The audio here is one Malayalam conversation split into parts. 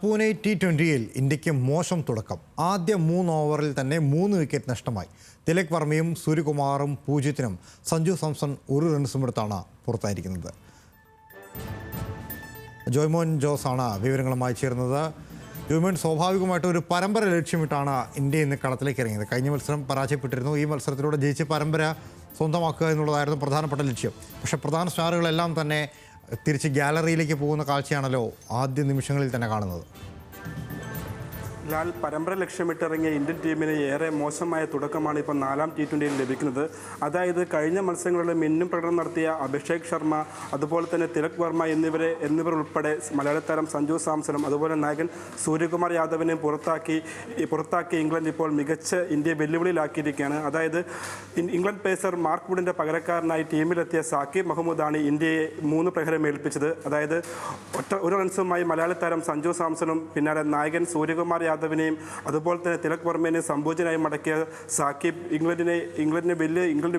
പൂനെ T20-യിൽ ഇന്ത്യക്ക് മോശം തുടക്കം. ആദ്യ 3 ഓവറിൽ തന്നെ 3 വിക്കറ്റ് നഷ്ടമായി. തിലക് വർമ്മയും സൂര്യകുമാറും 0-നും സഞ്ജു സാംസൺ 1 റൺസും എടുത്താണ് പുറത്തായിരിക്കുന്നത്. ജോയ്മോൻ ജോസാണ് വിവരങ്ങളുമായി ചേർന്നത്. ജോയ്മോൻ, സ്വാഭാവികമായിട്ടും ഒരു പരമ്പര ലക്ഷ്യമിട്ടാണ് ഇന്ത്യ ഇന്ന് കളത്തിലേക്ക് ഇറങ്ങിയത്. കഴിഞ്ഞ മത്സരം പരാജയപ്പെട്ടിരുന്നു. ഈ മത്സരത്തിലൂടെ ജയിച്ച് പരമ്പര സ്വന്തമാക്കുക എന്നുള്ളതായിരുന്നു പ്രധാനപ്പെട്ട ലക്ഷ്യം. പക്ഷേ പ്രധാന സ്റ്റാറുകളെല്ലാം തന്നെ തിരിച്ച് ഗാലറിയിലേക്ക് പോകുന്ന കാഴ്ചയാണല്ലോ ആദ്യ നിമിഷങ്ങളിൽ തന്നെ കാണുന്നത്. ലാൽ, പരമ്പര ലക്ഷ്യമിട്ടിറങ്ങിയ ഇന്ത്യൻ ടീമിന് ഏറെ മോശമായ തുടക്കമാണ് ഇപ്പോൾ 4ാം T20-യിൽ ലഭിക്കുന്നത്. അതായത് കഴിഞ്ഞ മത്സരങ്ങളിൽ മിന്നും പ്രകടനം നടത്തിയ അഭിഷേക് ശർമ്മ, അതുപോലെ തന്നെ തിലക് വർമ്മ എന്നിവർ ഉൾപ്പെടെ മലയാളി താരം സഞ്ജു സാംസണും അതുപോലെ നായകൻ സൂര്യകുമാർ യാദവിനെയും പുറത്താക്കി ഇംഗ്ലണ്ട് ഇപ്പോൾ മികച്ച ഇന്ത്യയെ വെല്ലുവിളിയിലാക്കിയിരിക്കുകയാണ്. അതായത് ഇംഗ്ലണ്ട് പേസർ മാർക്ക് വുഡിൻ്റെ പകരക്കാരനായി ടീമിലെത്തിയ സാക്കിബ് മഹ്മൂദാണ് ഇന്ത്യയെ 3 പ്രഹരം ഏൽപ്പിച്ചത്. അതായത് 1 റൺസുമായി മലയാളി താരം സഞ്ജു സാംസണും പിന്നാലെ നായകൻ സൂര്യകുമാർ യാദവിനെയും അതുപോലെ തന്നെ തിലക് വർമ്മേനെ സംഭോജനായി മടക്കിയ സാക്കിബ് ഇംഗ്ലണ്ടിന്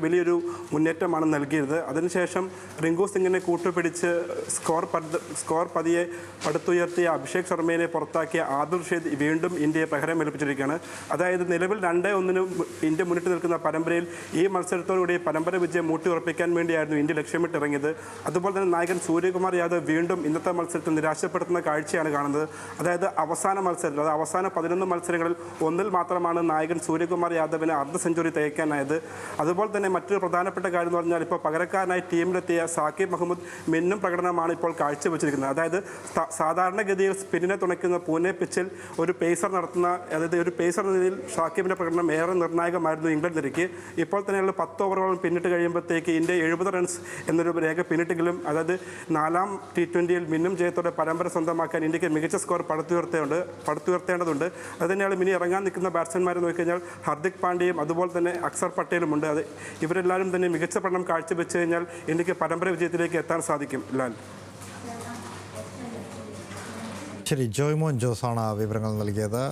വലിയൊരു മുന്നേറ്റമാണ് നൽകിയത്. അതിനുശേഷം റിങ്കു സിംഗിനെ കൂട്ടുപിടിച്ച് സ്കോർ പതിയെ പടുത്തുയർത്തിയ അഭിഷേക് ശർമ്മയെ പുറത്താക്കിയ ആദിൽ റഷീദ് വീണ്ടും ഇന്ത്യയെ പ്രഹരം ഏൽപ്പിച്ചിരിക്കുകയാണ്. അതായത് നിലവിൽ 2-1 ഇന്ത്യ മുന്നിട്ട് നിൽക്കുന്ന പരമ്പരയിൽ ഈ മത്സരത്തോടുകൂടി പരമ്പര വിജയം ഊട്ടിയുറപ്പിക്കാൻ വേണ്ടിയായിരുന്നു ഇന്ത്യ ലക്ഷ്യമിട്ടിറങ്ങിയത്. അതുപോലെ തന്നെ നായകൻ സൂര്യകുമാർ യാദവ് വീണ്ടും ഇന്നത്തെ മത്സരത്തിൽ നിരാശപ്പെടുത്തുന്ന കാഴ്ചയാണ് കാണുന്നത്. അതായത് അവസാന 11 മത്സരങ്ങളിൽ 1-ൽ മാത്രമാണ് നായകൻ സൂര്യകുമാർ യാദവിന് അർദ്ധ സെഞ്ചുറി തികയ്ക്കാനായത്. അതുപോലെ തന്നെ മറ്റൊരു പ്രധാനപ്പെട്ട കാര്യം എന്ന് പറഞ്ഞാൽ ഇപ്പോൾ പകരക്കാരനായി ടീമിലെത്തിയ സാക്കിബ് മഹ്മൂദ് മിന്നും പ്രകടനമാണ് ഇപ്പോൾ കാഴ്ചവെച്ചിരിക്കുന്നത്. അതായത് സാധാരണഗതിയിൽ സ്പിന്നിനെ തുണയ്ക്കുന്ന പൂനെ പിച്ചിൽ ഒരു പേസർ എന്ന നിലയിൽ സാക്കിബിൻ്റെ പ്രകടനം ഏറെ നിർണായകമായിരുന്നു ഇംഗ്ലണ്ട് നിരക്ക്. ഇപ്പോൾ തന്നെയുള്ള 10 ഓവറുകളും പിന്നിട്ട് കഴിയുമ്പോഴത്തേക്ക് ഇന്ത്യ 70 റൺസ് എന്നൊരു രേഖ പിന്നിട്ടെങ്കിലും അതായത് 4ാം T20-യിൽ മിന്നും ജയത്തോടെ പരമ്പര സ്വന്തമാക്കാൻ ഇന്ത്യക്ക് മികച്ച സ്കോർ പടുത്തുയർത്തേണ്ടതുണ്ട്. അതുതന്നെയാണ് ഇനി ഇറങ്ങാൻ നിൽക്കുന്ന ബാറ്റ്സ്മാൻമാരെ നോക്കിക്കഴിഞ്ഞാൽ ഹർദിക് പാണ്ഡ്യയും അതുപോലെ തന്നെ അക്സർ പട്ടേലുമുണ്ട്. ഇവരെല്ലാവരും തന്നെ മികച്ച പഠനം കാഴ്ചവെച്ച് കഴിഞ്ഞാൽ ഇന്ത്യക്ക് പരമ്പര വിജയത്തിലേക്ക് എത്താൻ സാധിക്കും. ലാൽ, ശരി, ജോയ്മോൻ ജോസാണ് വിവരങ്ങൾ നൽകിയത്.